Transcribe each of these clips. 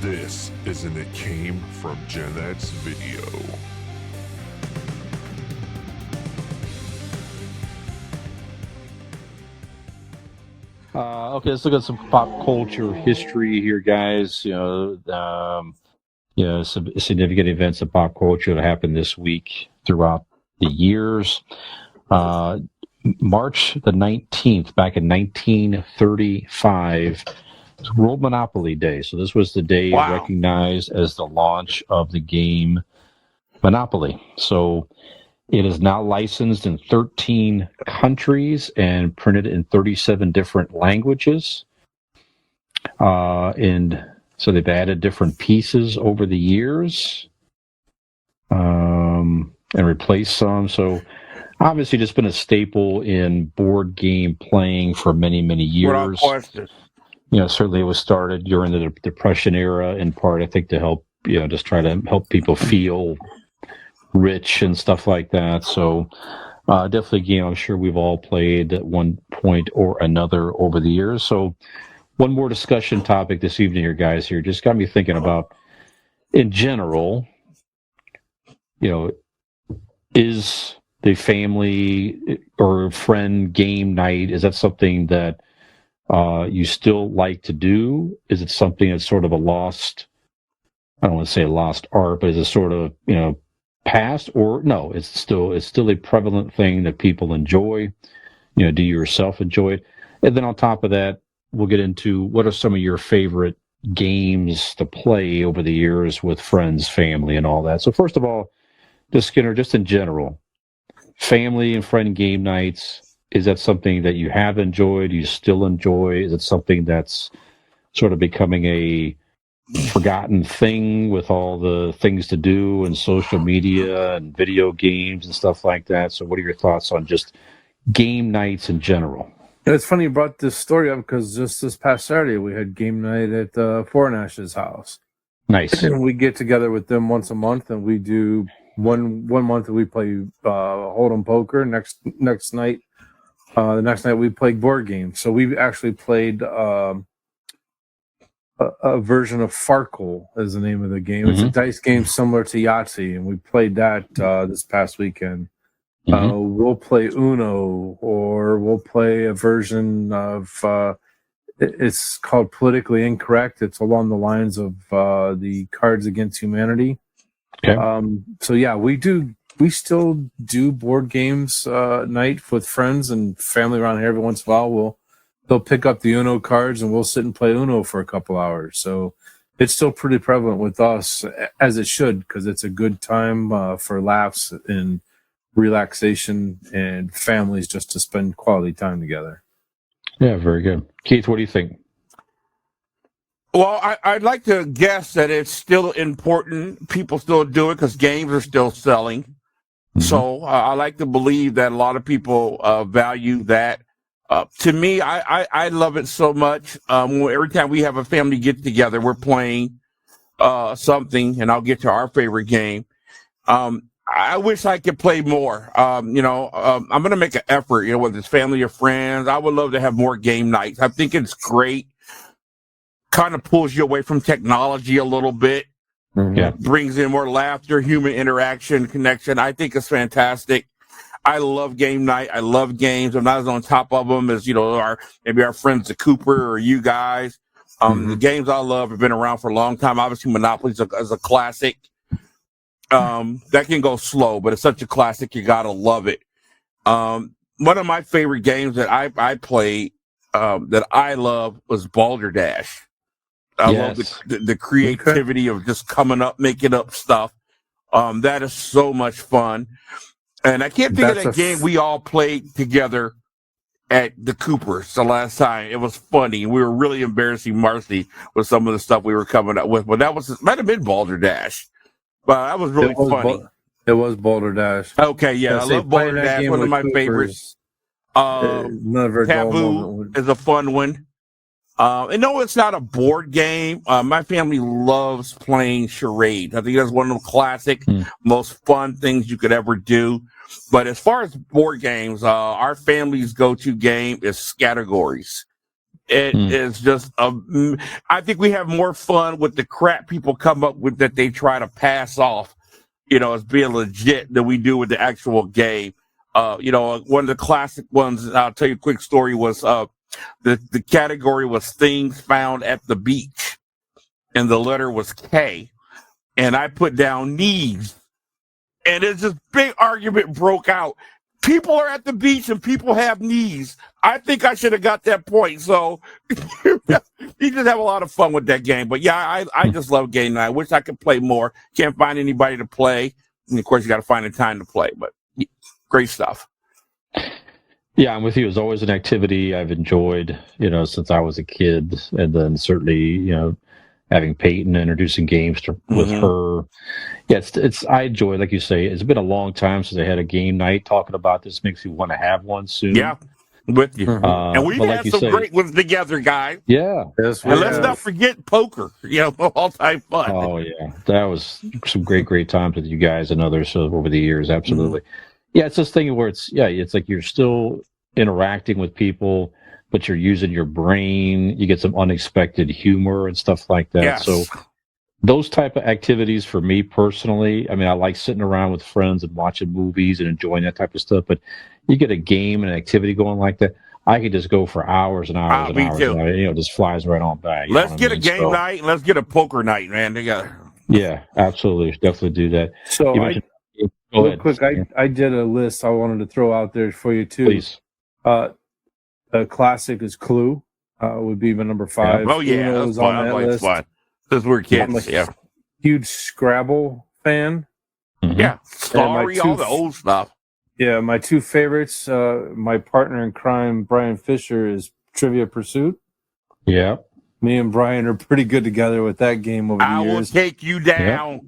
This is an It Came From GenX video. Okay, let's look at some pop culture history here, guys. Some significant events of pop culture that happened this week throughout the years. March the 19th, back in 1935, was World Monopoly Day. So this was the day recognized as the launch of the game Monopoly. So it is now licensed in 13 countries and printed in 37 different languages. And so they've added different pieces over the years and replaced some. So obviously just been a staple in board game playing for many, many years. Without question. Certainly it was started during the Depression era, in part, I think, to help, just try to help people feel rich and stuff like that. So definitely a game I'm sure we've all played at one point or another over the years. So one more discussion topic this evening here, guys, here just got me thinking about, in general, is the family or friend game night, is that something that you still like to do? Is it something that's sort of a lost, I don't want to say a lost art, but is it sort of, past? Or no, it's still a prevalent thing that people enjoy? Do you yourself enjoy it? And then on top of that, we'll get into what are some of your favorite games to play over the years with friends, family, and all that. So first of all, just Skinner, just in general, family and friend game nights, is that something that you have enjoyed, you still enjoy? Is it something that's sort of becoming a forgotten thing with all the things to do and social media and video games and stuff like that? So what are your thoughts on just game nights in general? It's funny you brought this story up because just this past Saturday we had game night at Fornash's house. Nice. And we get together with them once a month, and we do one month we play Hold'em poker. Next night, the next night we played board games. So we actually played a version of Farkle is the name of the game. It's a dice game similar to Yahtzee, and we played that this past weekend. We'll play Uno, or we'll play a version of it's called Politically Incorrect. It's along the lines of the Cards Against Humanity. Okay. So yeah, we still do board games night with friends and family around here. Every once in a while they'll pick up the Uno cards and we'll sit and play Uno for a couple hours. So it's still pretty prevalent with us, as it should, because it's a good time for laughs and relaxation and families just to spend quality time together. Yeah, very good. Keith, what do you think? Well, I'd like to guess that it's still important. People still do it because games are still selling. So I like to believe that a lot of people value that. To me, I love it so much. Every time we have a family get together, we're playing something, and I'll get to our favorite game. I wish I could play more. I'm going to make an effort, whether it's family or friends. I would love to have more game nights. I think it's great. Kind of pulls you away from technology a little bit. Yeah. Brings in more laughter, human interaction, connection. I think it's fantastic. I love game night. I love games. I'm not as on top of them as, maybe our friends, the Cooper or you guys. The games I love have been around for a long time. Obviously, Monopoly is a classic. That can go slow, but it's such a classic. You gotta love it. One of my favorite games that I played that I love was Balderdash. I love the creativity of just coming up, making up stuff. That is so much fun. And I can't think of that game we all played together at the Coopers the last time. It was funny. We were really embarrassing Marcy with some of the stuff we were coming up with. But might have been Balderdash. But that was really funny. It was Balderdash. Okay, yeah. I love Balderdash. One of my favorites. Taboo is a fun one. And no, it's not a board game. My family loves playing charades. I think that's one of the classic, most fun things you could ever do. But as far as board games, our family's go-to game is Scattergories. It is just I think we have more fun with the crap people come up with that they try to pass off, as being legit than we do with the actual game. One of the classic ones, I'll tell you a quick story, was the category was things found at the beach, and the letter was K, and I put down knees, and it's this big argument broke out. People are at the beach and people have knees. I think I should have got that point. So you just have a lot of fun with that game. But yeah, I just love game night. I wish I could play more. Can't find anybody to play. And of course, you got to find the time to play. But great stuff. Yeah, I'm with you. It's always an activity I've enjoyed, since I was a kid. And then certainly, having Peyton, introducing games with her. Yeah, I enjoy it. Like you say, it's been a long time since I had a game night. Talking about this makes me want to have one soon. Yeah, with you. And we've had some great ones together, guys. Yeah. And let's not forget poker, all-time fun. Oh, yeah. That was some great times with you guys and others over the years. Absolutely. Yeah, it's this thing where it's like you're still interacting with people, but you're using your brain. You get some unexpected humor and stuff like that. Yes. So those type of activities for me personally, I mean, I like sitting around with friends and watching movies and enjoying that type of stuff. But you get a game and an activity going like that, I could just go for hours and hours and hours. Too. And it just flies right on by. Let's get a game night and let's get a poker night, man, together. Yeah, absolutely. Definitely do that. So go ahead. Quick, I did a list I wanted to throw out there for you too. Please. A classic is Clue. Would be my number 5. Oh yeah, that's fun. I like fun. Since we're kids, I'm a huge Scrabble fan. Yeah, Sorry, all the old stuff. Yeah, my 2 favorites. My partner in crime, Brian Fisher, is Trivia Pursuit. Yeah. Me and Brian are pretty good together with that game over the years. I will take you down. Yep.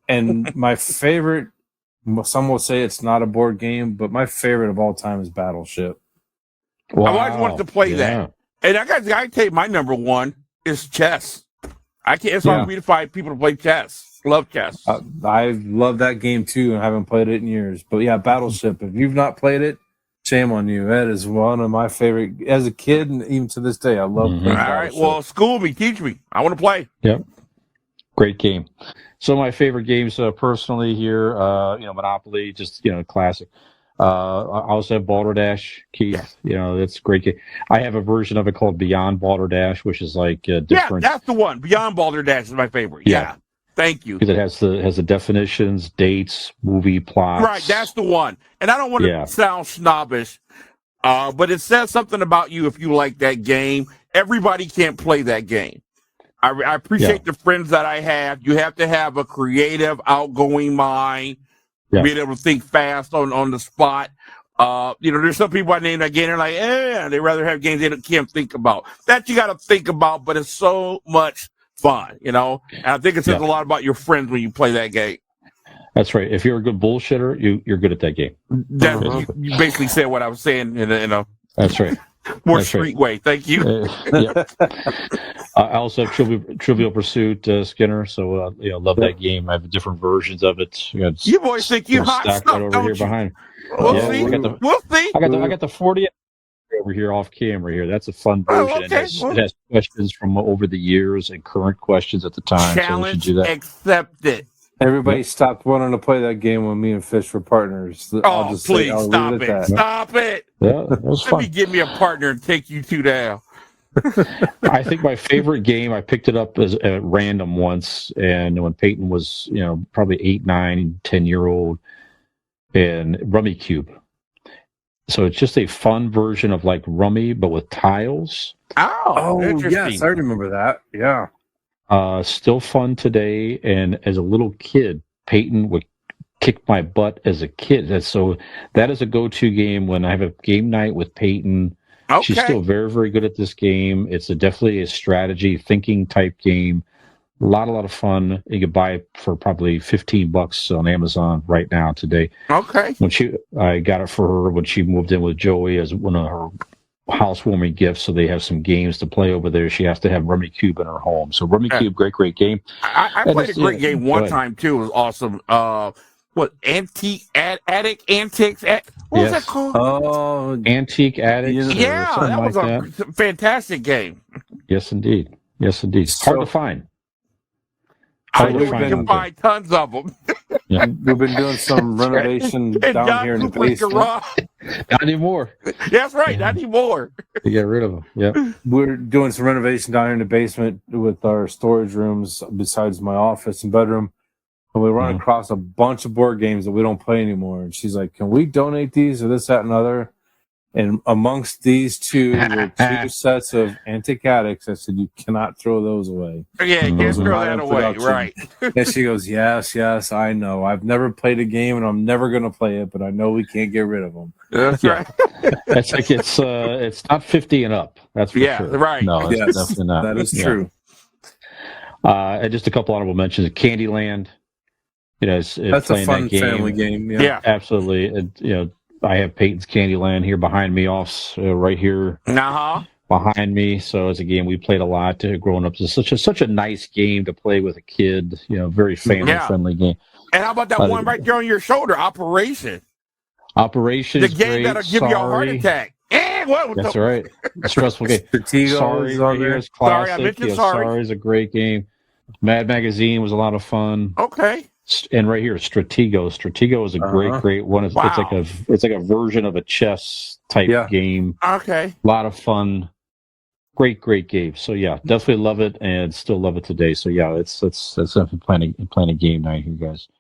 And my favorite, some will say it's not a board game, but my favorite of all time is Battleship. Wow. I've always wanted to play that. And I can tell you my number 1 is chess. It's hard for me to find people to play chess. Love chess. I love that game too, and haven't played it in years. But yeah, Battleship. If you've not played it, shame on you. That is one of my favorite. As a kid, and even to this day, I love playing Battleship. All right, well, school me, teach me. I want to play. Yep, great game. So my favorite games personally here, Monopoly, just classic. I also have Balderdash, Keith. That's a great game. I have a version of it called Beyond Balderdash, which is like different. Yeah, that's the one. Beyond Balderdash is my favorite. Yeah. Thank you. Because it has the definitions, dates, movie plots. Right, that's the one. And I don't want to sound snobbish, but it says something about you if you like that game. Everybody can't play that game. I appreciate the friends that I have. You have to have a creative, outgoing mind, being able to think fast on the spot. There's some people I name that game, they're like, they rather have games they can't think about. That you got to think about, but it's so much fun, and I think it says a lot about your friends when you play that game. That's right. If you're a good bullshitter, you're good at that game. You basically said what I was saying in a that's right. more street way. Thank you. I also have Trivial Pursuit, Skinner. So love that game. I have different versions of it. You boys think you hot stuff, right over don't here you? Behind. We'll see. We'll see. I got the 40 over here off camera here. That's a fun version. Okay. It has questions from over the years and current questions at the time. Challenge so we should do that. accepted. Everybody stopped wanting to play that game when me and Fish were partners. I'll stop it. Stop it. Yeah, that was fun. Let me give me a partner and take you 2 down. I think my favorite game, I picked it up as at random once, and when Peyton was, probably 8, 9, 10-year-old, and Rummy Cube. So it's just a fun version of like Rummy, but with tiles. Oh, yes, I remember that. Yeah. Still fun today, and as a little kid, Peyton would kick my butt as a kid. So that is a go-to game when I have a game night with Peyton. Okay. She's still very, very good at this game. It's definitely a strategy thinking type game. A lot of fun. You can buy it for probably $15 on Amazon right now today. Okay. I got it for her when she moved in with Joey as one of her housewarming gifts, so they have some games to play over there. She has to have Rummy Cube in her home. So Rummy Cube, great game. I played a great game one time too. It was awesome. what antique attic antics? What was Yes. that called? Oh, Antique Addicts. Or Yeah, something that was like a fantastic game. Yes, indeed. Yes, indeed. Hard to So- find. I Hard know to we find can out there. find tons of them. Yeah. we've been doing some That's right. renovation And down John here in the Cooper's basement. garage. Not anymore. That's right, Yeah. not anymore. To get rid of them. Yeah. We're doing some renovation down here in the basement with our storage rooms besides my office and bedroom. And we run Mhm. across a bunch of board games that we don't play anymore. And she's like, can we donate these or this, that, and other? And amongst these two were two sets of Antique Addicts. I said, you cannot throw those away. Yeah, you can't Those are throw not that in away. production. Right. And she goes, yes, I know. I've never played a game and I'm never going to play it, but I know we can't get rid of them. That's Yeah. right. That's like it's not 50 and up. That's for Yeah, sure. right. No, it's Yes, definitely not. that is Yeah. true. And just a couple honorable mentions. Candyland. It's That's a playing fun that game. family game. Yeah. Yeah. Absolutely. I have Peyton's Candyland here behind me, right here Uh-huh. behind me. So it's a game we played a lot growing up. It's such a nice game to play with a kid. Very family friendly game. And how about that one right there on your shoulder, Operation? Operation The is game great. that'll give you a heart Sorry. attack. What That's right. Stressful game. Stratego Sorry, is right on here there. is classic. Sorry, I mentioned Yeah, Sorry. Sorry is a great game. Mad Magazine was a lot of fun. Okay. And right here, Stratego. Stratego is a great one. It's Wow. like a version of a chess type Yeah. game. Okay. A lot of fun. Great game. So yeah, definitely love it and still love it today. So yeah, it's definitely playing a game night here, guys.